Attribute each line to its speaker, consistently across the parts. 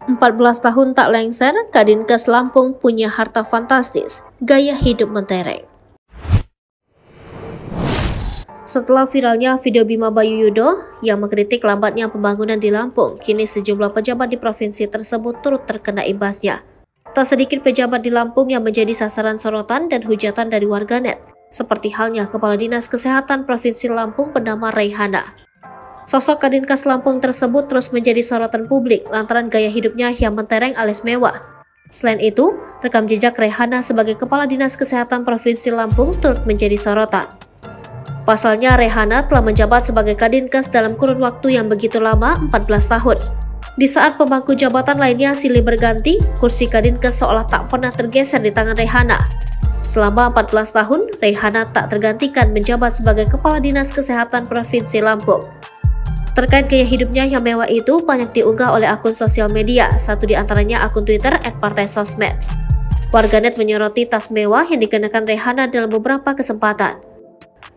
Speaker 1: 14 tahun tak lengser, Kadinkes Lampung punya harta fantastis, gaya hidup mentereng. Setelah viralnya video Bima Bayuyudo yang mengkritik lambatnya pembangunan di Lampung, kini sejumlah pejabat di provinsi tersebut turut terkena imbasnya. Tak sedikit pejabat di Lampung yang menjadi sasaran sorotan dan hujatan dari warganet, seperti halnya Kepala Dinas Kesehatan Provinsi Lampung bernama Reihana. Sosok Kadinkes Lampung tersebut terus menjadi sorotan publik lantaran gaya hidupnya yang mentereng alias mewah. Selain itu, rekam jejak Reihana sebagai Kepala Dinas Kesehatan Provinsi Lampung turut menjadi sorotan. Pasalnya, Reihana telah menjabat sebagai Kadinkes dalam kurun waktu yang begitu lama, 14 tahun. Di saat pemangku jabatan lainnya silih berganti, kursi Kadinkes seolah tak pernah tergeser di tangan Reihana. Selama 14 tahun, Reihana tak tergantikan menjabat sebagai Kepala Dinas Kesehatan Provinsi Lampung. Terkait gaya hidupnya yang mewah itu banyak diunggah oleh akun sosial media, satu di antaranya akun Twitter @partaisosmed. Warganet menyoroti tas mewah yang dikenakan Reihana dalam beberapa kesempatan.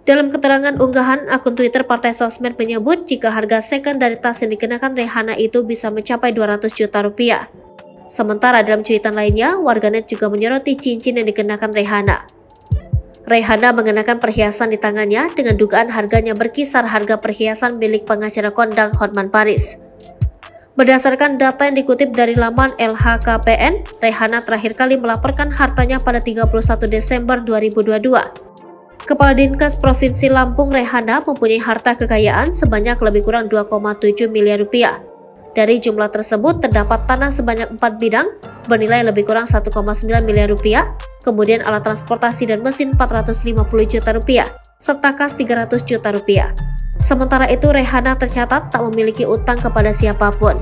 Speaker 1: Dalam keterangan unggahan, akun Twitter Partai Sosmed menyebut jika harga second dari tas yang dikenakan Reihana itu bisa mencapai 200 juta rupiah. Sementara dalam cuitan lainnya, warganet juga menyoroti cincin yang dikenakan Reihana. Reihana mengenakan perhiasan di tangannya dengan dugaan harganya berkisar harga perhiasan milik pengacara kondang Hotman Paris. Berdasarkan data yang dikutip dari laman LHKPN, Reihana terakhir kali melaporkan hartanya pada 31 Desember 2022. Kepala Dinkes Provinsi Lampung Reihana mempunyai harta kekayaan sebanyak lebih kurang 2,7 miliar rupiah. Dari jumlah tersebut terdapat tanah sebanyak 4 bidang bernilai lebih kurang 1,9 miliar rupiah, kemudian alat transportasi dan mesin 450 juta rupiah, serta kas 300 juta rupiah. Sementara itu Reihana tercatat tak memiliki utang kepada siapapun.